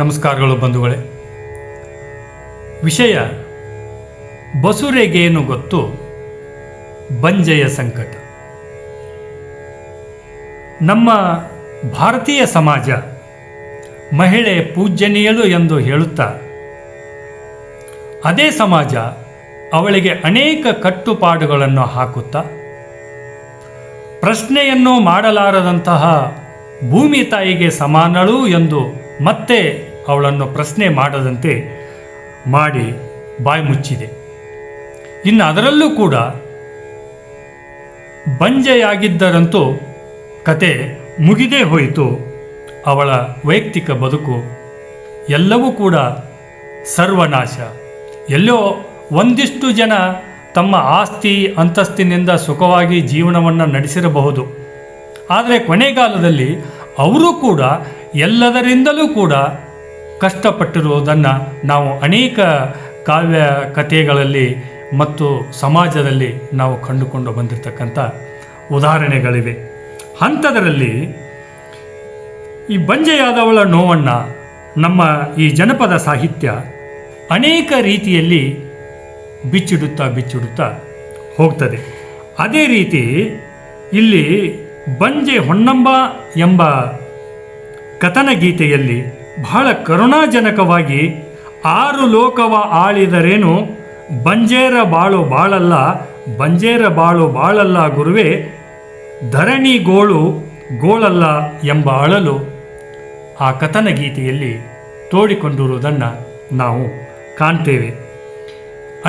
ನಮಸ್ಕಾರಗಳು ಬಂಧುಗಳೇ. ವಿಷಯ ಬಸುರೆಗೇನು ಗೊತ್ತು ಬಂಜೆಯ ಸಂಕಟ. ನಮ್ಮ ಭಾರತೀಯ ಸಮಾಜ ಮಹಿಳೆ ಪೂಜ್ಯನೀಯಳು ಎಂದು ಹೇಳುತ್ತಾ, ಅದೇ ಸಮಾಜ ಅವಳಿಗೆ ಅನೇಕ ಕಟ್ಟುಪಾಡುಗಳನ್ನು ಹಾಕುತ್ತಾ, ಪ್ರಶ್ನೆಯನ್ನು ಮಾಡಲಾರದಂತಹ ಭೂಮಿ ತಾಯಿಗೆ ಸಮಾನಳು ಎಂದು ಮತ್ತೆ ಅವಳನ್ನು ಪ್ರಶ್ನೆ ಮಾಡದಂತೆ ಮಾಡಿ ಬಾಯಿ ಮುಚ್ಚಿದೆ. ಇನ್ನು ಅದರಲ್ಲೂ ಕೂಡ ಬಂಜೆಯಾಗಿದ್ದರಂತೂ ಕತೆ ಮುಗಿದೇ ಹೋಯಿತು. ಅವಳ ವೈಯಕ್ತಿಕ ಬದುಕು ಎಲ್ಲವೂ ಕೂಡ ಸರ್ವನಾಶ. ಎಲ್ಲೋ ಒಂದಿಷ್ಟು ಜನ ತಮ್ಮ ಆಸ್ತಿ ಅಂತಸ್ತಿನಿಂದ ಸುಖವಾಗಿ ಜೀವನವನ್ನು ನಡೆಸಿರಬಹುದು. ಆದರೆ ಕೊನೆಗಾಲದಲ್ಲಿ ಅವರು ಕೂಡ ಎಲ್ಲದರಿಂದಲೂ ಕೂಡ ಕಷ್ಟಪಟ್ಟಿರುವುದನ್ನು ನಾವು ಅನೇಕ ಕಾವ್ಯ ಕಥೆಗಳಲ್ಲಿ ಮತ್ತು ಸಮಾಜದಲ್ಲಿ ನಾವು ಕಂಡುಕೊಂಡು ಬಂದಿರತಕ್ಕಂಥ ಉದಾಹರಣೆಗಳಿವೆ. ಅಂಥದರಲ್ಲಿ ಈ ಬಂಜೆಯಾದವಳ ನೋವನ್ನು ನಮ್ಮ ಈ ಜನಪದ ಸಾಹಿತ್ಯ ಅನೇಕ ರೀತಿಯಲ್ಲಿ ಬಿಚ್ಚಿಡುತ್ತಾ ಹೋಗ್ತದೆ. ಅದೇ ರೀತಿ ಇಲ್ಲಿ ಬಂಜೆ ಹೊನ್ನಂಬ ಎಂಬ ಕಥನ ಗೀತೆಯಲ್ಲಿ ಬಹಳ ಕರುಣಾಜನಕವಾಗಿ 6 ಲೋಕವ ಆಳಿದರೇನು ಬಂಜೇರ ಬಾಳು ಬಾಳಲ್ಲ, ಬಂಜೇರ ಬಾಳು ಬಾಳಲ್ಲ ಗುರುವೇ, ಧರಣಿ ಗೋಳಲ್ಲ ಎಂಬ ಅಳಲು ಆ ಕಥನ ಗೀತೆಯಲ್ಲಿ ತೋಡಿಕೊಂಡಿರುವುದನ್ನು ನಾವು ಕಾಣ್ತೇವೆ.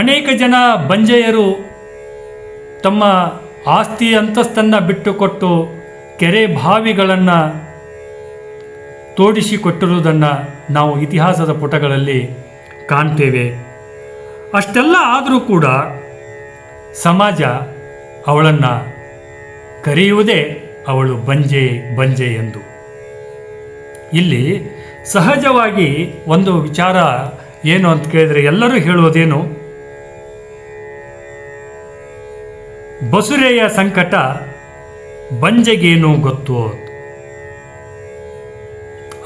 ಅನೇಕ ಜನ ಬಂಜೆಯರು ತಮ್ಮ ಆಸ್ತಿ ಅಂತಸ್ತನ್ನು ಬಿಟ್ಟುಕೊಟ್ಟು ಕೆರೆ ಬಾವಿಗಳನ್ನು ತೋಡಿಸಿಕೊಟ್ಟಿರುವುದನ್ನು ನಾವು ಇತಿಹಾಸದ ಪುಟಗಳಲ್ಲಿ ಕಾಣ್ತೇವೆ. ಅಷ್ಟೆಲ್ಲ ಆದರೂ ಕೂಡ ಸಮಾಜ ಅವಳನ್ನು ಕರೆಯುವುದೇ ಅವಳು ಬಂಜೆ ಎಂದು. ಇಲ್ಲಿ ಸಹಜವಾಗಿ ಒಂದು ವಿಚಾರ ಏನು ಅಂತ ಕೇಳಿದರೆ ಎಲ್ಲರೂ ಹೇಳುವುದೇನು, ಬಸುರೆಯ ಸಂಕಟ ಬಂಜೆಗೇನು ಗೊತ್ತು.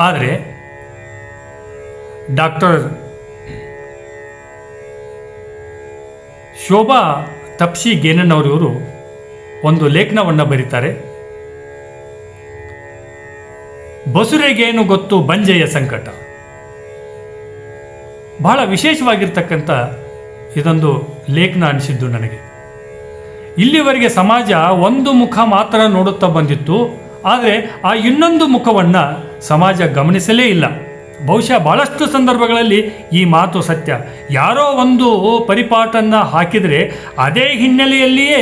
ಆದರೆ ಡಾಕ್ಟರ್ ಶೋಭಾ ತಪ್ಸಿ ಗೇನನ್ನವರಿವರು ಒಂದು ಲೇಖನವನ್ನು ಬರೀತಾರೆ. ಬಸುರೆಗೇನು ಗೊತ್ತು ಬಂಜೆಯ ಸಂಕಟ. ಬಹಳ ವಿಶೇಷವಾಗಿರ್ತಕ್ಕಂಥ ಇದೊಂದು ಲೇಖನ ಅನಿಸಿದ್ದು ನನಗೆ. ಇಲ್ಲಿವರೆಗೆ ಸಮಾಜ ಒಂದು ಮುಖ ಮಾತ್ರ ನೋಡುತ್ತಾ ಬಂದಿತ್ತು, ಆದರೆ ಆ ಇನ್ನೊಂದು ಮುಖವನ್ನು ಸಮಾಜ ಗಮನಿಸಲೇ ಇಲ್ಲ. ಬಹುಶಃ ಭಾಳಷ್ಟು ಸಂದರ್ಭಗಳಲ್ಲಿ ಈ ಮಾತು ಸತ್ಯ. ಯಾರೋ ಒಂದು ಪರಿಪಾಟನ್ನು ಹಾಕಿದರೆ ಅದೇ ಹಿನ್ನೆಲೆಯಲ್ಲಿಯೇ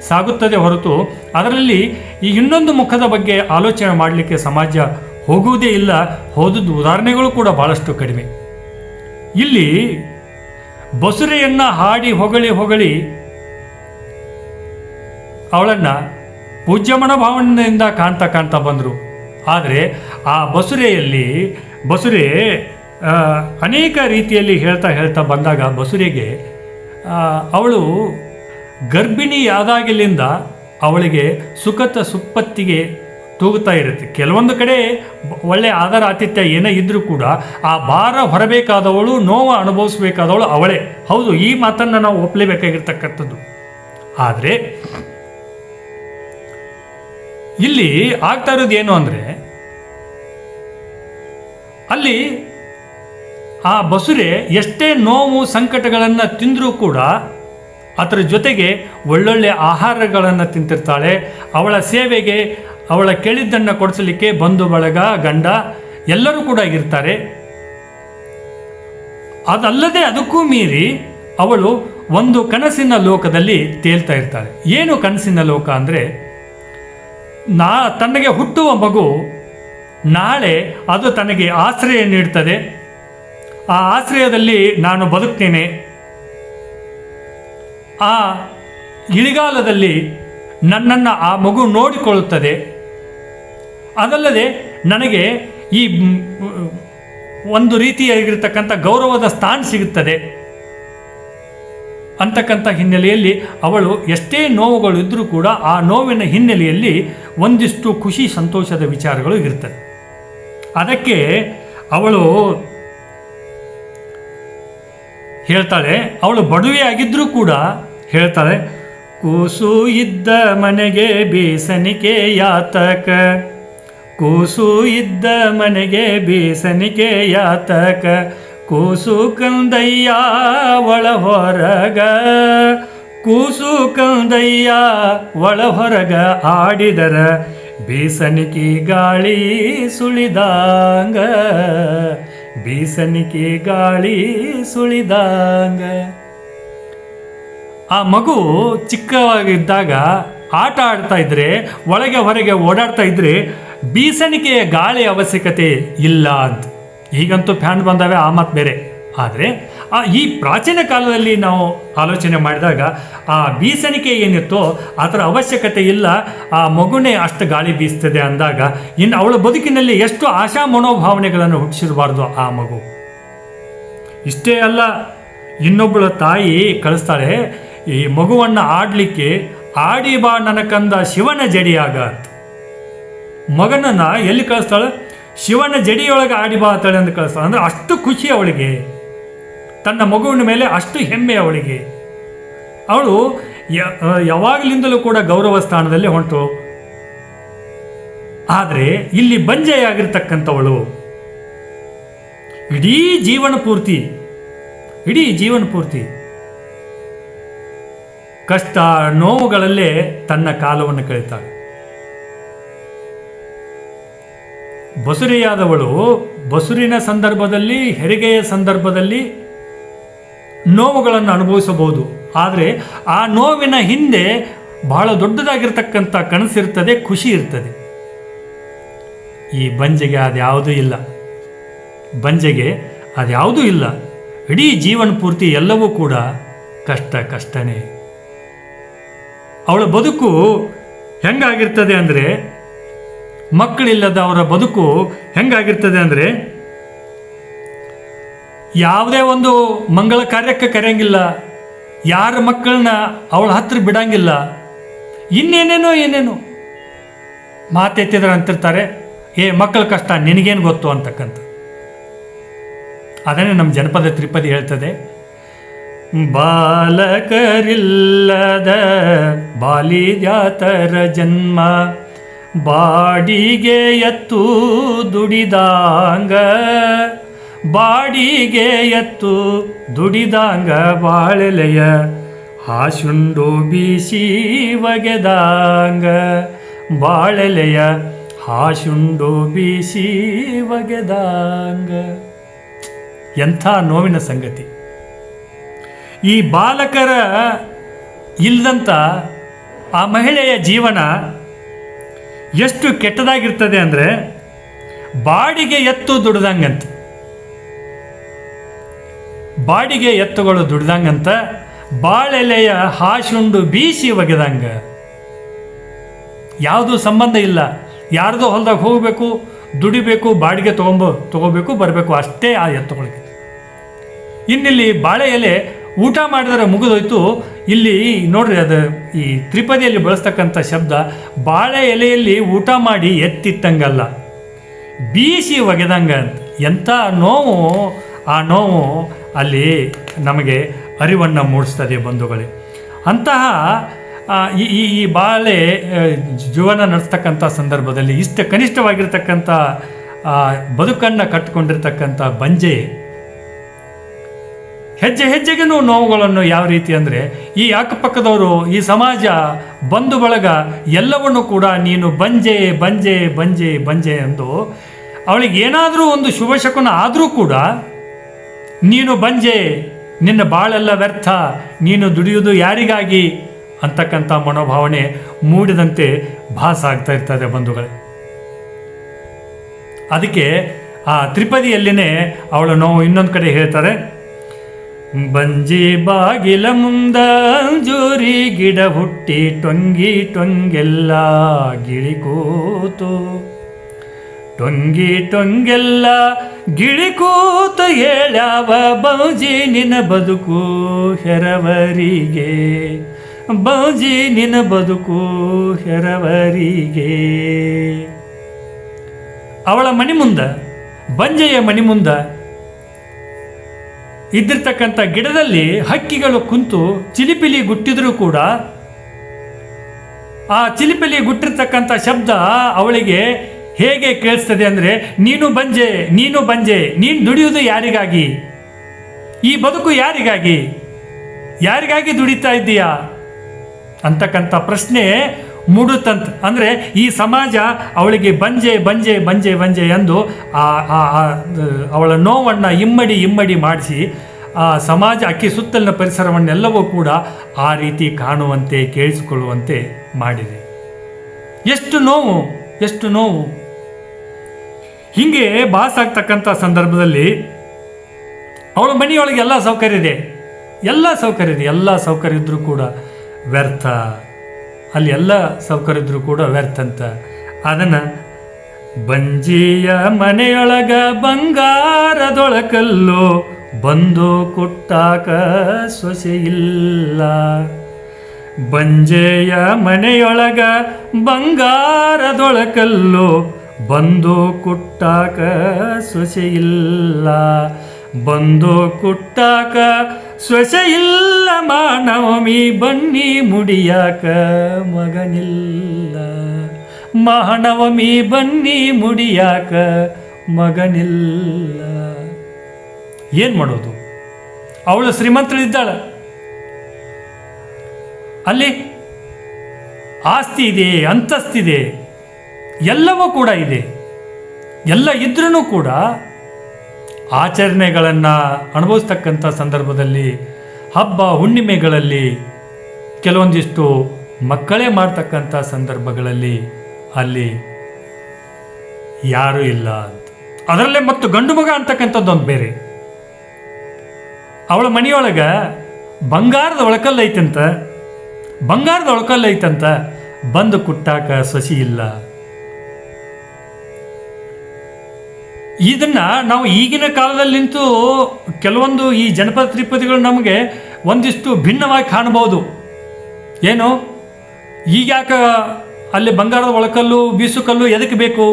ಸಾಗುತ್ತದೆ ಹೊರತು ಅದರಲ್ಲಿ ಈ ಇನ್ನೊಂದು ಮುಖದ ಬಗ್ಗೆ ಆಲೋಚನೆ ಮಾಡಲಿಕ್ಕೆ ಸಮಾಜ ಹೋಗುವುದೇ ಇಲ್ಲ. ಹೋದದ್ದು ಉದಾಹರಣೆಗಳು ಕೂಡ ಭಾಳಷ್ಟು ಕಡಿಮೆ. ಇಲ್ಲಿ ಬಸುರೆಯನ್ನು ಹಾಡಿ ಹೊಗಳಿ ಅವಳನ್ನು ಪೂಜ್ಯ ಮನೋಭಾವನೆಯಿಂದ ಕಾಣ್ತಾ ಬಂದರು. ಆದರೆ ಆ ಬಸುರೆ ಅನೇಕ ರೀತಿಯಲ್ಲಿ ಹೇಳ್ತಾ ಬಂದಾಗ ಬಸುರೆಗೆ ಅವಳು ಗರ್ಭಿಣಿಯಾದಾಗಲಿಂದ ಅವಳಿಗೆ ಸುಪ್ಪತ್ತಿಗೆ ತೂಗುತ್ತಾ ಇರುತ್ತೆ. ಕೆಲವೊಂದು ಕಡೆ ಒಳ್ಳೆಯ ಆಧಾರ ಆತಿಥ್ಯ ಏನೇ ಇದ್ದರೂ ಕೂಡ ಆ ಭಾರ ಹೊರಬೇಕಾದವಳು, ನೋವು ಅನುಭವಿಸಬೇಕಾದವಳು ಅವಳೇ. ಹೌದು, ಈ ಮಾತನ್ನು ನಾವು ಒಪ್ಪಲೇಬೇಕಾಗಿರ್ತಕ್ಕಂಥದ್ದು. ಆದರೆ ಇಲ್ಲಿ ಆಗ್ತಾ ಇರೋದು ಏನು ಅಂದರೆ, ಅಲ್ಲಿ ಆ ಬಸುರೆ ಎಷ್ಟೇ ನೋವು ಸಂಕಟಗಳನ್ನು ತಿಂದರೂ ಕೂಡ ಅದರ ಜೊತೆಗೆ ಒಳ್ಳೊಳ್ಳೆ ಆಹಾರಗಳನ್ನು ತಿಂತಿರ್ತಾಳೆ. ಅವಳ ಸೇವೆಗೆ, ಅವಳ ಕೇಳಿದ್ದನ್ನು ಕೊಡಿಸಲಿಕ್ಕೆ ಬಂಧು ಬಳಗ, ಗಂಡ ಎಲ್ಲರೂ ಕೂಡ ಇರ್ತಾರೆ. ಅದಲ್ಲದೆ ಅದಕ್ಕೂ ಮೀರಿ ಅವಳು ಒಂದು ಕನಸಿನ ಲೋಕದಲ್ಲಿ ತೇಲ್ತಾ ಇರ್ತಾಳೆ. ಏನು ಕನಸಿನ ಲೋಕ ಅಂದರೆ, ತನಗೆ ಹುಟ್ಟುವ ಮಗು ನಾಳೆ ಅದು ತನಗೆ ಆಶ್ರಯ ನೀಡ್ತದೆ. ಆ ಆಶ್ರಯದಲ್ಲಿ ನಾನು ಬದುಕ್ತೇನೆ. ಆ ಇಳಿಗಾಲದಲ್ಲಿ ನನ್ನನ್ನು ಆ ಮಗು ನೋಡಿಕೊಳ್ಳುತ್ತದೆ. ಅದಲ್ಲದೆ ನನಗೆ ಈ ಒಂದು ರೀತಿಯಾಗಿರ್ತಕ್ಕಂಥ ಗೌರವದ ಸ್ಥಾನ ಸಿಗುತ್ತದೆ ಅಂತಕ್ಕಂಥ ಹಿನ್ನೆಲೆಯಲ್ಲಿ ಅವಳು ಎಷ್ಟೇ ನೋವುಗಳು ಇದ್ದರೂ ಕೂಡ ಆ ನೋವಿನ ಹಿನ್ನೆಲೆಯಲ್ಲಿ ಒಂದಿಷ್ಟು ಖುಷಿ ಸಂತೋಷದ ವಿಚಾರಗಳು ಇರ್ತದೆ. ಅದಕ್ಕೆ ಅವಳು ಹೇಳ್ತಾಳೆ, ಅವಳು ಬಡವೆ ಆಗಿದ್ರೂ ಕೂಡ ಹೇಳ್ತಾಳೆ, ಕೂಸು ಇದ್ದ ಮನೆಗೆ ಬೀಸನಿಕೆ ಯಾತಕ, ಕೂಸು ಇದ್ದ ಮನೆಗೆ ಬೀಸನಿಕೆ ಯಾತಕ, ಕೂಸು ಕಂದಯ್ಯ ಒಳ ಹೊರಗ, ಕೂಸು ಕಂದಯ್ಯ ಒಳ ಹೊರಗ ಆಡಿದರ ಬೀಸನಿಕೆ ಗಾಳಿ ಸುಳಿದಾಂಗ, ಬೀಸನಿಕೆ ಗಾಳಿ ಸುಳಿದಾಂಗ. ಆ ಮಗು ಚಿಕ್ಕವಾಗಿದ್ದಾಗ ಆಟ ಆಡ್ತಾ ಇದ್ರೆ, ಒಳಗೆ ಹೊರಗೆ ಓಡಾಡ್ತಾ ಇದ್ರೆ ಬೀಸಣಿಕೆಯ ಗಾಳಿ ಅವಶ್ಯಕತೆ ಇಲ್ಲ ಅಂತ. ಈಗಂತೂ ಫ್ಯಾನ್ ಬಂದಾವೆ, ಆ ಮಾತು ಬೇರೆ. ಆದರೆ ಈ ಪ್ರಾಚೀನ ಕಾಲದಲ್ಲಿ ನಾವು ಆಲೋಚನೆ ಮಾಡಿದಾಗ ಆ ಬೀಸಣಿಕೆ ಏನಿತ್ತೋ ಅದರ ಅವಶ್ಯಕತೆ ಇಲ್ಲ, ಆ ಮಗುನೇ ಅಷ್ಟು ಗಾಳಿ ಬೀಸ್ತದೆ ಅಂದಾಗ ಇನ್ನು ಅವಳ ಬದುಕಿನಲ್ಲಿ ಎಷ್ಟು ಆಶಾ ಮನೋಭಾವನೆಗಳನ್ನು ಹುಟ್ಟಿಸಿರಬಾರ್ದು ಆ ಮಗು. ಇಷ್ಟೇ ಅಲ್ಲ, ಇನ್ನೊಬ್ಬಳ ತಾಯಿ ಕಳಿಸ್ತಾಳೆ ಈ ಮಗುವನ್ನು ಆಡಲಿಕ್ಕೆ, ಆಡಿ ಬಾ ನನ್ನ ಕಂದ ಶಿವನ ಜಡಿಯಾಗ ಅಂತ. ಮಗನನ್ನು ಎಲ್ಲಿ ಕಳಿಸ್ತಾಳೆ? ಶಿವನ ಜಡಿಯೊಳಗೆ ಆಡಿ ಬಾ ಅಂತಾಳೆ ಅಂತ ಕಳಿಸ್ತಾಳೆ. ಅಂದರೆ ಅಷ್ಟು ಖುಷಿ ಅವಳಿಗೆ, ತನ್ನ ಮಗುವಿನ ಮೇಲೆ ಅಷ್ಟು ಹೆಮ್ಮೆ ಅವಳಿಗೆ. ಅವಳು ಯಾವಾಗಲಿಂದಲೂ ಕೂಡ ಗೌರವ ಸ್ಥಾನದಲ್ಲಿ ಹೊಂಟು. ಆದರೆ ಇಲ್ಲಿ ಬಂಜೆಯಾಗಿರ್ತಕ್ಕಂಥವಳು ಇಡೀ ಜೀವನ ಪೂರ್ತಿ ಕಷ್ಟ ನೋವುಗಳಲ್ಲೇ ತನ್ನ ಕಾಲವನ್ನು ಕಳೀತಾಳೆ. ಬಸುರಿಯಾದವಳು ಬಸುರಿನ ಸಂದರ್ಭದಲ್ಲಿ, ಹೆರಿಗೆಯ ಸಂದರ್ಭದಲ್ಲಿ ನೋವುಗಳನ್ನು ಅನುಭವಿಸಬಹುದು. ಆದರೆ ಆ ನೋವಿನ ಹಿಂದೆ ಬಹಳ ದೊಡ್ಡದಾಗಿರ್ತಕ್ಕಂಥ ಕನಸಿರ್ತದೆ, ಖುಷಿ ಇರ್ತದೆ. ಈ ಬಂಜೆಗೆ ಅದ್ಯಾವುದೂ ಇಲ್ಲ. ಬಂಜೆಗೆ ಅದ್ಯಾವುದೂ ಇಲ್ಲ. ಇಡೀ ಜೀವನ ಪೂರ್ತಿ ಎಲ್ಲವೂ ಕೂಡ ಕಷ್ಟನೇ. ಅವಳ ಬದುಕು ಹೆಂಗಾಗಿರ್ತದೆ ಅಂದರೆ, ಮಕ್ಕಳಿಲ್ಲದ ಅವರ ಬದುಕು ಹೆಂಗಾಗಿರ್ತದೆ ಅಂದರೆ, ಯಾವುದೇ ಒಂದು ಮಂಗಳ ಕಾರ್ಯಕ್ಕೆ ಕರೆಯಂಗಿಲ್ಲ, ಯಾರ ಮಕ್ಕಳನ್ನ ಅವಳ ಹತ್ರ ಬಿಡಂಗಿಲ್ಲ, ಏನೇನೋ ಮಾತೆತ್ತಿದ್ರೆ ಅಂತಿರ್ತಾರೆ, ಮಕ್ಕಳ ಕಷ್ಟ ನಿನಗೇನು ಗೊತ್ತು ಅಂತಕ್ಕಂಥ. ಅದನ್ನೇ ನಮ್ಮ ಜನಪದ ತ್ರಿಪದಿ ಹೇಳ್ತದೆ, ಬಾಲಕರಿಲ್ಲದ ಬಾಲಿದ್ಯಾತರ ಜನ್ಮ, ಬಾಡಿಗೆ ಎತ್ತು ದುಡಿದಾಂಗ, ಬಾಡಿಗೆ ಎತ್ತು ದುಡಿದಾಂಗ, ಬಾಳೆಲೆಯ ಹಾಶುಂಡು ಬೀಸಿ ಒಗೆದಾಂಗ, ಬಾಳೆಲೆಯ ಹಾಶುಂಡು ಬೀಸಿ ಒಗೆದಾಂಗ. ಎಂಥ ನೋವಿನ ಸಂಗತಿ. ಈ ಬಾಲಕರ ಇಲ್ಲದಂಥ ಆ ಮಹಿಳೆಯ ಜೀವನ ಎಷ್ಟು ಕೆಟ್ಟದಾಗಿರ್ತದೆ ಅಂದರೆ, ಬಾಡಿಗೆ ಎತ್ತು ದುಡ್ದಂಗಂತ, ಬಾಡಿಗೆ ಎತ್ತುಗಳು ದುಡ್ದಂಗಂತ, ಬಾಳೆಲೆಯ ಹಾಶುಂಡು ಬೀಸಿ ಒಗೆದಂಗ. ಯಾವುದೂ ಸಂಬಂಧ ಇಲ್ಲ, ಯಾರ್ದೋ ಹೊಲದಾಗ ಹೋಗಬೇಕು, ದುಡಿಬೇಕು, ಬಾಡಿಗೆ ತಗೋಬೇಕು, ಬರಬೇಕು, ಅಷ್ಟೇ ಆ ಎತ್ತುಗಳಿಗೆ. ಇನ್ನಿಲ್ಲಿ ಬಾಳೆ ಎಲೆ ಊಟ ಮಾಡಿದರೆ ಮುಗಿದೋಯ್ತು. ಇಲ್ಲಿ ನೋಡ್ರಿ, ಅದು ಈ ತ್ರಿಪದಿಯಲ್ಲಿ ಬಳಸ್ತಕ್ಕಂಥ ಶಬ್ದ ಬಾಳೆ ಎಲೆಯಲ್ಲಿ ಊಟ ಮಾಡಿ ಎತ್ತಿಟ್ಟಂಗಲ್ಲ, ಬೀಸಿ ಒಗೆದಂಗ ಅಂತ. ಎಂಥ ನೋವು! ಆ ನೋವು ಅಲ್ಲಿ ನಮಗೆ ಅರಿವನ್ನು ಮೂಡಿಸ್ತದೆ ಬಂಧುಗಳೇ. ಅಂತಹ ಈ ಬಾಳೆ ಜೀವನ ನಡೆಸ್ತಕ್ಕಂಥ ಸಂದರ್ಭದಲ್ಲಿ ಇಷ್ಟ ಕನಿಷ್ಠವಾಗಿರ್ತಕ್ಕಂಥ ಬದುಕನ್ನು ಕಟ್ಟಿಕೊಂಡಿರ್ತಕ್ಕಂಥ ಬಂಜೆ ಹೆಜ್ಜೆ ಹೆಜ್ಜೆಗೂ ನೋವುಗಳನ್ನು ಯಾವ ರೀತಿ ಅಂದರೆ, ಈ ಅಕ್ಕಪಕ್ಕದವರು, ಈ ಸಮಾಜ, ಬಂಧು ಬಳಗ ಎಲ್ಲವನ್ನು ಕೂಡ ನೀನು ಬಂಜೆ ಬಂಜೆ ಬಂಜೆ ಬಂಜೆ ಎಂದು ಅವಳಿಗೆ ಏನಾದರೂ ಒಂದು ಶುಭ ಶಕುನ ಆದರೂ ಕೂಡ ನೀನು ಬಂಜೆ, ನಿನ್ನ ಬಾಳೆಲ್ಲ ವ್ಯರ್ಥ, ನೀನು ದುಡಿಯುವುದು ಯಾರಿಗಾಗಿ ಅಂತಕ್ಕಂಥ ಮನೋಭಾವನೆ ಮೂಡಿದಂತೆ ಭಾಸ ಆಗ್ತಾ ಇರ್ತದೆ ಬಂಧುಗಳೇ. ಅದಕ್ಕೆ ಆ ತ್ರಿಪದಿಯಲ್ಲಿನೇ ಅವಳ ನೋವು ಇನ್ನೊಂದು ಕಡೆ ಹೇಳ್ತಾರೆ, ಬಂಜಿ ಬಾಗಿಲ ಮುಂದ ಅಂಜೂರಿ ಗಿಡ ಹುಟ್ಟಿ ಟೊಂಗಿ ಟೊಂಗೆಲ್ಲ ಗಿಳಿಕೂತು, ಟೊಂಗಿ ಟೊಂಗೆಲ್ಲ ಗಿಳಿಕೂತು ಹೇಳ್ಯಾವ ಬೌಜಿ ನಿನ್ನ ಬದುಕು ಹೆರವರಿಗೆ, ಬೌಜಿ ನಿನ್ನ ಬದುಕು ಹೆರವರಿಗೆ. ಅವಳ ಮನೆ ಮುಂದೆ ಬಂಜೆಯ ಮನೆ ಮುಂದ ಇದ್ದಿರ್ತಕ್ಕಂಥ ಗಿಡದಲ್ಲಿ ಹಕ್ಕಿಗಳು ಕುಂತು ಚಿಲಿಪಿಲಿ ಗುಟ್ಟಿದ್ರೂ ಕೂಡ ಆ ಚಿಲಿಪಿಲಿ ಗುಟ್ಟಿರ್ತಕ್ಕಂಥ ಶಬ್ದ ಅವಳಿಗೆ ಹೇಗೆ ಕೇಳಿಸ್ತದೆ ಅಂದರೆ, ನೀನು ಬಂಜೆ, ನೀನು ಬಂಜೆ, ನೀನು ದುಡಿಯುವುದು ಯಾರಿಗಾಗಿ? ಈ ಬದುಕು ಯಾರಿಗಾಗಿ? ಯಾರಿಗಾಗಿ ದುಡಿತಾ ಇದ್ದೀಯಾ ಅಂತಕ್ಕಂಥ ಪ್ರಶ್ನೆ ಮೂಡುತ್ತಂತ. ಅಂದರೆ ಈ ಸಮಾಜ ಅವಳಿಗೆ ಬಂಜೆ ಬಂಜೆ ಬಂಜೆ ಬಂಜೆ ಎಂದು ಅವಳ ನೋವನ್ನು ಇಮ್ಮಡಿ ಮಾಡಿಸಿ ಆ ಸಮಾಜ ಅಕ್ಕಿ ಸುತ್ತಲಿನ ಪರಿಸರವನ್ನೆಲ್ಲವೂ ಕೂಡ ಆ ರೀತಿ ಕಾಣುವಂತೆ ಕೇಳಿಸಿಕೊಳ್ಳುವಂತೆ ಮಾಡಿದೆ. ಎಷ್ಟು ನೋವು, ಎಷ್ಟು ನೋವು. ಹೀಗೆ ಬಾಸಾಗ್ತಕ್ಕಂಥ ಸಂದರ್ಭದಲ್ಲಿ ಅವಳ ಮನೆಯೊಳಗೆ ಎಲ್ಲ ಸೌಕರ್ಯ ಇದೆ, ಎಲ್ಲ ಸೌಕರ್ಯ ಇದ್ದರೂ ಕೂಡ ವ್ಯರ್ಥ. ಅಲ್ಲಿ ಎಲ್ಲ ಸೌಕರ್ಯ ಇದ್ದರೂ ಕೂಡ ವ್ಯರ್ಥ ಅಂತ. ಅದನ್ನು ಬಂಜಿಯ ಮನೆಯೊಳಗ ಬಂಗಾರದೊಳಕಲ್ಲು ಬಂದು ಕುಟ್ಟಾಕ ಸೊಸೆ ಇಲ್ಲ. ಬಂಜೆಯ ಮನೆಯೊಳಗ ಬಂಗಾರದೊಳಕಲ್ಲು ಬಂದು ಕುಟ್ಟಾಕ ಸೊಸೆ ಇಲ್ಲ. ಬಂದು ಕುಟ್ಟಾಕ ಸೊಸೆ ಇಲ್ಲ. ಮಾನವಮಿ ಬನ್ನಿ ಮುಡಿಯಾಕ ಮಗನಿಲ್ಲ. ಮಾನವಮಿ ಬನ್ನಿ ಮುಡಿಯಾಕ ಮಗನಿಲ್ಲ. ಏನು ಮಾಡೋದು? ಅವಳು ಶ್ರೀಮಂತಳಿದ್ದಾಳೆ, ಅಲ್ಲಿ ಆಸ್ತಿ ಇದೆ, ಅಂತಸ್ತಿದೆ, ಎಲ್ಲವೂ ಕೂಡ ಇದೆ. ಎಲ್ಲ ಇದ್ರೂ ಕೂಡ ಆಚರಣೆಗಳನ್ನು ಅನುಭವಿಸ್ತಕ್ಕಂಥ ಸಂದರ್ಭದಲ್ಲಿ, ಹಬ್ಬ ಹುಣ್ಣಿಮೆಗಳಲ್ಲಿ, ಕೆಲವೊಂದಿಷ್ಟು ಮಕ್ಕಳೇ ಮಾಡ್ತಕ್ಕಂಥ ಸಂದರ್ಭಗಳಲ್ಲಿ ಅಲ್ಲಿ ಯಾರೂ ಇಲ್ಲ ಅಂತ. ಅದರಲ್ಲೇ ಮತ್ತು ಗಂಡು ಮಗ ಅಂತಕ್ಕಂಥದ್ದೊಂದು ಬೇರೆ. ಅವಳ ಮನೆಯೊಳಗೆ ಬಂಗಾರದ ಒಳಕಲ್ಲೈತಂತ, ಬಂದು ಕುಟ್ಟಾಕ ಸೊಸಿ ಇಲ್ಲ. ಇದನ್ನ ನಾವು ಈಗಿನ ಕಾಲದಲ್ಲಿ ನಿಂತು ಕೆಲವೊಂದು ಈ ಜನಪದ ತ್ರಿಪದಿಗಳು ನಮಗೆ ಒಂದಿಷ್ಟು ಭಿನ್ನವಾಗಿ ಕಾಣಬಹುದು. ಏನು, ಈಗ ಯಾಕೆ ಅಲ್ಲಿ ಬಂಗಾರದ ಒಳಕಲ್ಲು ಬೀಸುಕಲ್ಲು ಎದಕ್ಕೆ ಬೇಕು?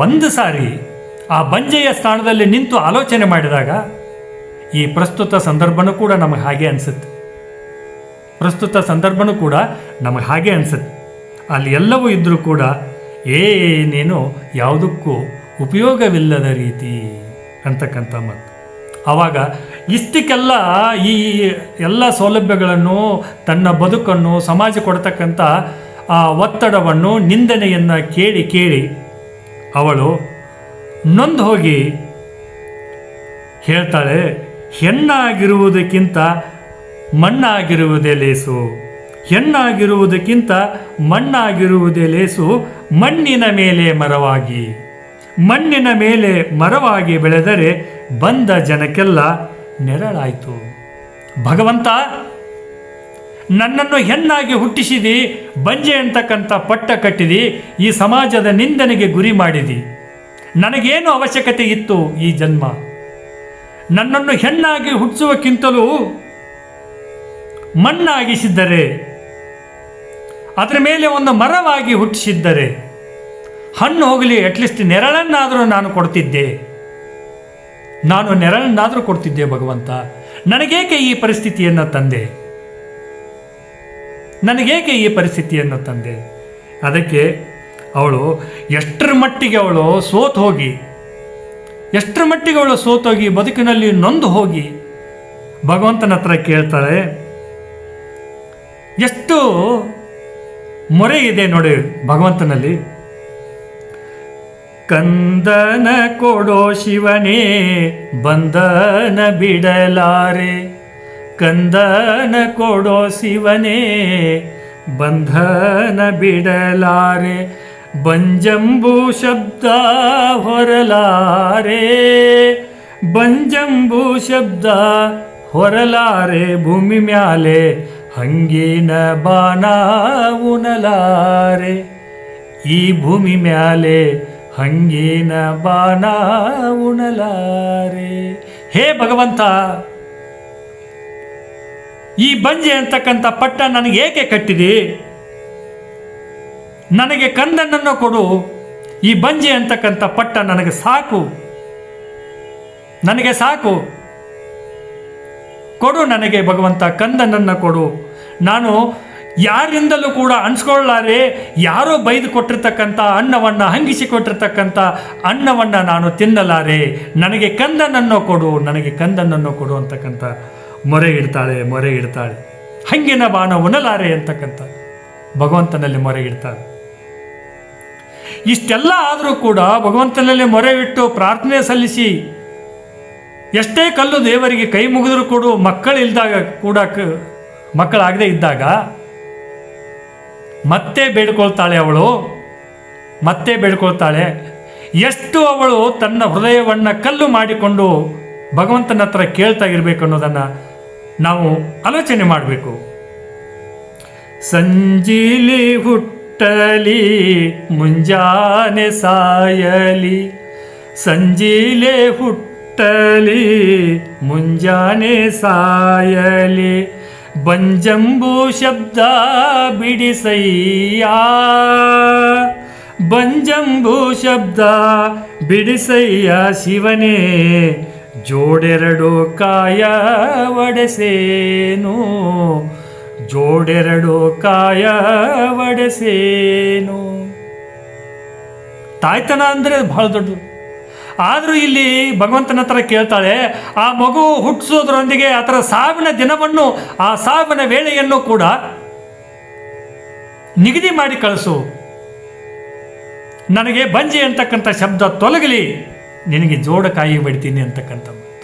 ಒಂದು ಸಾರಿ ಆ ಬಂಜೆಯ ಸ್ಥಾನದಲ್ಲಿ ನಿಂತು ಆಲೋಚನೆ ಮಾಡಿದಾಗ ಈ ಪ್ರಸ್ತುತ ಸಂದರ್ಭನೂ ಕೂಡ ನಮಗೆ ಹಾಗೆ ಅನಿಸುತ್ತೆ. ಅಲ್ಲಿ ಎಲ್ಲವೂ ಇದ್ದರೂ ಕೂಡ ಏನೇನು ಯಾವುದಕ್ಕೂ ಉಪಯೋಗವಿಲ್ಲದ ರೀತಿ ಅಂತಕ್ಕಂಥ ಮಾತು. ಆವಾಗ ಇಷ್ಟಕ್ಕೆಲ್ಲ ಈ ಎಲ್ಲ ಸೌಲಭ್ಯಗಳನ್ನು, ತನ್ನ ಬದುಕನ್ನು, ಸಮಾಜ ಕೊಡ್ತಕ್ಕಂಥ ಆ ಒತ್ತಡವನ್ನು, ನಿಂದನೆಯನ್ನು ಕೇಳಿ ಅವಳು ನೊಂದು ಹೋಗಿ ಹೇಳ್ತಾಳೆ, ಹೆಣ್ಣಾಗಿರುವುದಕ್ಕಿಂತ ಮಣ್ಣಾಗಿರುವುದೇ ಲೇಸು, ಹೆಣ್ಣಾಗಿರುವುದಕ್ಕಿಂತ ಮಣ್ಣಾಗಿರುವುದೇ ಲೇಸು. ಮಣ್ಣಿನ ಮೇಲೆ ಮರವಾಗಿ ಬೆಳೆದರೆ ಬಂದ ಜನಕ್ಕೆಲ್ಲ ನೆರಳಾಯಿತು. ಭಗವಂತ, ನನ್ನನ್ನು ಹೆಣ್ಣಾಗಿ ಹುಟ್ಟಿಸಿದಿ, ಬಂಜೆ ಅಂತಕ್ಕಂಥ ಪಟ್ಟ ಕಟ್ಟಿದಿ, ಈ ಸಮಾಜದ ನಿಂದನೆಗೆ ಗುರಿ ಮಾಡಿದಿ. ನನಗೇನು ಅವಶ್ಯಕತೆ ಇತ್ತು ಈ ಜನ್ಮ? ನನ್ನನ್ನು ಹೆಣ್ಣಾಗಿ ಹುಟ್ಟಿಸುವಕ್ಕಿಂತಲೂ ಮಣ್ಣಾಗಿಸಿದ್ದರೆ, ಅದರ ಮೇಲೆ ಒಂದು ಮರವಾಗಿ ಹುಟ್ಟಿಸಿದ್ದರೆ, ಹಣ್ಣು ಹೋಗಲಿ, ಅಟ್ಲೀಸ್ಟ್ ನೆರಳನ್ನಾದರೂ ನಾನು ಕೊಡ್ತಿದ್ದೆ. ಭಗವಂತ, ನನಗೇಕೆ ಈ ಪರಿಸ್ಥಿತಿಯನ್ನು ತಂದೆ? ಅದಕ್ಕೆ ಅವಳು ಎಷ್ಟರ ಮಟ್ಟಿಗೆ ಸೋತೋಗಿ ಬದುಕಿನಲ್ಲಿ ನೊಂದು ಹೋಗಿ ಭಗವಂತನ ಹತ್ರ ಕೇಳ್ತಾಳೆ. ಎಷ್ಟು ಮೊರೆ ಇದೆ ನೋಡಿ ಭಗವಂತನಲ್ಲಿ. ಕಂದನ ಕೊಡೋ ಶಿವನೇ ಬಂಧನ ಬಿಡಲಾರೆ, ಕಂದನ ಕೊಡೋ ಶಿವನೇ ಬಂಧನ ಬಿಡಲಾರೆ. ಬಂಜಂಬು ಶಬ್ದ ಹೊರಲಾರೆ, ಬಂಜಂಬು ಶಬ್ದ ಹೊರಲಾರೆ. ಭೂಮಿ ಮ್ಯಾಲೆ ಹಂಗಿನ ಬಾಣ ಉಣಲಾರೆ, ಈ ಭೂಮಿ ಮ್ಯಾಲೆ ಹಂಗಿನ ಬಾಣ ಉಣಲಾರೆ. ಹೇ ಭಗವಂತ, ಈ ಬಂಜೆ ಅಂತಕ್ಕಂಥ ಪಟ್ಟ ನನಗೆ ಏಕೆ ಕಟ್ಟಿದೆ? ನನಗೆ ಕಂದನನ್ನು ಕೊಡು, ಈ ಬಂಜೆ ಅಂತಕ್ಕಂಥ ಪಟ್ಟ ನನಗೆ ಸಾಕು, ನನಗೆ ಸಾಕು, ಕೊಡು ನನಗೆ ಭಗವಂತ, ಕಂದನನ್ನು ಕೊಡು. ನಾನು ಯಾರಿಂದಲೂ ಕೂಡ ಅನ್ಸ್ಕೊಳ್ಳಾರೆ, ಯಾರೋ ಬೈದು ಕೊಟ್ಟಿರ್ತಕ್ಕಂಥ ಅನ್ನವನ್ನು, ಹಂಗಿಸಿ ಕೊಟ್ಟಿರ್ತಕ್ಕಂಥ ಅನ್ನವನ್ನು ನಾನು ತಿನ್ನಲಾರೆ, ನನಗೆ ಕಂದನನ್ನು ಕೊಡು, ನನಗೆ ಕಂದನನ್ನು ಕೊಡು ಅಂತಕ್ಕಂಥ ಮೊರೆ ಇಡ್ತಾಳೆ. ಹಂಗಿನ ಬಾಣ ಉಣಲಾರೆ ಅಂತಕ್ಕಂಥ ಭಗವಂತನಲ್ಲಿ ಮೊರೆ ಇಡ್ತಾಳೆ. ಇಷ್ಟೆಲ್ಲ ಆದರೂ ಕೂಡ ಭಗವಂತನಲ್ಲಿ ಮೊರೆ ಇಟ್ಟು ಪ್ರಾರ್ಥನೆ ಸಲ್ಲಿಸಿ ಎಷ್ಟೇ ಕಲ್ಲು ದೇವರಿಗೆ ಕೈ ಮುಗಿದ್ರು ಕೂಡ ಮಕ್ಕಳಿಲ್ದಾಗ ಕೂಡ ಮಕ್ಕಳಾಗದೇ ಇದ್ದಾಗ ಮತ್ತೆ ಬೇಡ್ಕೊಳ್ತಾಳೆ. ಎಷ್ಟು ಅವಳು ತನ್ನ ಹೃದಯವನ್ನು ಕಲ್ಲು ಮಾಡಿಕೊಂಡು ಭಗವಂತನ ಹತ್ರ ಕೇಳ್ತಾ ಇರಬೇಕು ಅನ್ನೋದನ್ನು ನಾವು ಆಲೋಚನೆ ಮಾಡಬೇಕು. ಸಂಜೀಲಿ ಹುಟ್ಟಲಿ ಮುಂಜಾನೆ ಸಾಯಲಿ, ಸಂಜೀಲೆ ಹುಟ್ಟಲಿ ಮುಂಜಾನೆ ಸಾಯಲಿ, ಬಂಜಂಬು ಶಬ್ದ ಬಿಡಿಸಯ್ಯ, ಬಂಜಂಬು ಶಬ್ದ ಬಿಡಿಸಯ್ಯ ಶಿವನೇ, ಜೋಡೆರಡು ಕಾಯ ಒಡೆಸೇನು, ಜೋಡೆರಡು ಕಾಯ ಒಡೆಸೇನು. ತಾಯ್ತನ ಅಂದರೆ ಬಹಳ ದೊಡ್ಡದು. ಆದರೂ ಇಲ್ಲಿ ಭಗವಂತನ ಹತ್ರ ಕೇಳ್ತಾಳೆ, ಆ ಮಗು ಹುಟ್ಟಿಸೋದ್ರೊಂದಿಗೆ ಅದರ ಸಾವಿನ ದಿನವನ್ನು, ಆ ಸಾವಿನ ವೇಳೆಯನ್ನು ಕೂಡ ನಿಗದಿ ಮಾಡಿ ಕಳಿಸು, ನನಗೆ ಬಂಜೆ ಅಂತಕ್ಕಂಥ ಶಬ್ದ ತೊಲಗಲಿ, ನಿನಗೆ ಜೋಡಕಾಯಿ ಬಿಡ್ತೀನಿ ಅಂತಕ್ಕಂಥ ಮಾತು.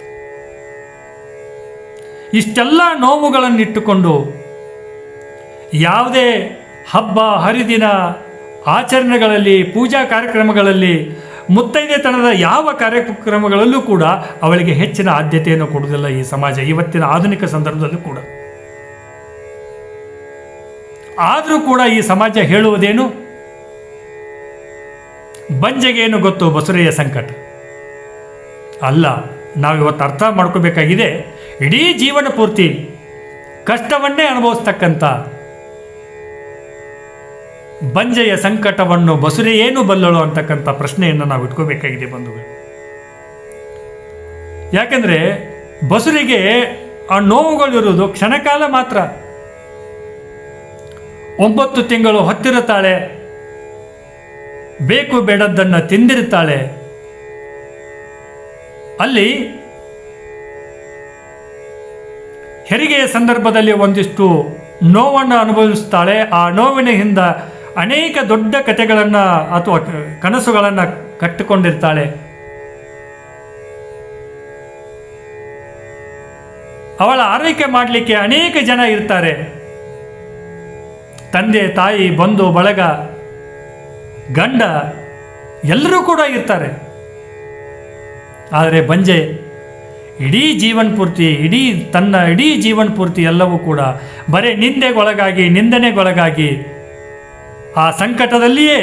ಇಷ್ಟೆಲ್ಲ ನೋವುಗಳನ್ನಿಟ್ಟುಕೊಂಡು ಯಾವುದೇ ಹಬ್ಬ ಹರಿದಿನ ಆಚರಣೆಗಳಲ್ಲಿ, ಪೂಜಾ ಕಾರ್ಯಕ್ರಮಗಳಲ್ಲಿ, ಮುತ್ತೈದೆತನದ ಯಾವ ಕಾರ್ಯಕ್ರಮಗಳಲ್ಲೂ ಕೂಡ ಅವಳಿಗೆ ಹೆಚ್ಚಿನ ಆದ್ಯತೆಯನ್ನು ಕೊಡುವುದಿಲ್ಲ ಈ ಸಮಾಜ, ಇವತ್ತಿನ ಆಧುನಿಕ ಸಂದರ್ಭದಲ್ಲೂ ಕೂಡ. ಆದರೂ ಕೂಡ ಈ ಸಮಾಜ ಹೇಳುವುದೇನು? ಬಂಜೆಗೇನು ಗೊತ್ತು ಬಸುರೆಯ ಸಂಕಟ ಅಲ್ಲ. ನಾವಿವತ್ತು ಅರ್ಥ ಮಾಡ್ಕೋಬೇಕಾಗಿದೆ, ಇಡೀ ಜೀವನ ಪೂರ್ತಿ ಕಷ್ಟವನ್ನೇ ಅನುಭವಿಸ್ತಕ್ಕಂಥ ಬಂಜೆಯ ಸಂಕಟವನ್ನು ಬಸುರೆ ಏನು ಬಲ್ಲಳು ಅಂತಕ್ಕಂಥ ಪ್ರಶ್ನೆಯನ್ನು ನಾವು ಇಟ್ಕೋಬೇಕಾಗಿದೆ ಬಂಧುಗಳು. ಯಾಕೆಂದರೆ ಬಸುರಿಗೆ ಆ ನೋವುಗಳಿರುವುದು ಕ್ಷಣಕಾಲ ಮಾತ್ರ. 9 ತಿಂಗಳು ಹೊತ್ತಿರುತ್ತಾಳೆ, ಬೇಕು ಬೇಡದ್ದನ್ನು ತಿಂದಿರುತ್ತಾಳೆ. ಅಲ್ಲಿ ಹೆರಿಗೆಯ ಸಂದರ್ಭದಲ್ಲಿ ಒಂದಿಷ್ಟು ನೋವನ್ನು ಅನುಭವಿಸ್ತಾಳೆ. ಆ ನೋವಿನ ಹಿಂದೆ ಅನೇಕ ದೊಡ್ಡ ಕಥೆಗಳನ್ನು ಅಥವಾ ಕನಸುಗಳನ್ನು ಕಟ್ಟಿಕೊಂಡಿರ್ತಾಳೆ. ಅವಳ ಆರೈಕೆ ಮಾಡಲಿಕ್ಕೆ ಅನೇಕ ಜನ ಇರ್ತಾರೆ, ತಂದೆ ತಾಯಿ ಬಂಧು ಬಳಗ ಗಂಡ ಎಲ್ಲರೂ ಕೂಡ ಇರ್ತಾರೆ. ಆದರೆ ಬಂಜೆ ಇಡೀ ಜೀವನ ಪೂರ್ತಿ ಎಲ್ಲವೂ ಕೂಡ ಬರೀ ನಿಂದನೆಗೊಳಗಾಗಿ ಆ ಸಂಕಟದಲ್ಲಿಯೇ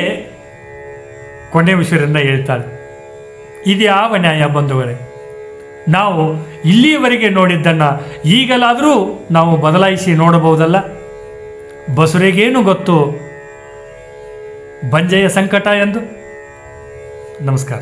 ಕೊನೆ ಉಸಿರನ್ನು ಹೇಳ್ತಾಳೆ. ಇದು ಯಾವ ನ್ಯಾಯ ಬಂಧುಗಳೇ? ನಾವು ಇಲ್ಲಿಯವರೆಗೆ ನೋಡಿದ್ದನ್ನು ಈಗಲಾದರೂ ನಾವು ಬದಲಾಯಿಸಿ ನೋಡಬಹುದಲ್ಲ. ಬಸುರೆಗೇನು ಗೊತ್ತು ಬಂಜೆಯ ಸಂಕಟ ಎಂದು. ನಮಸ್ಕಾರ.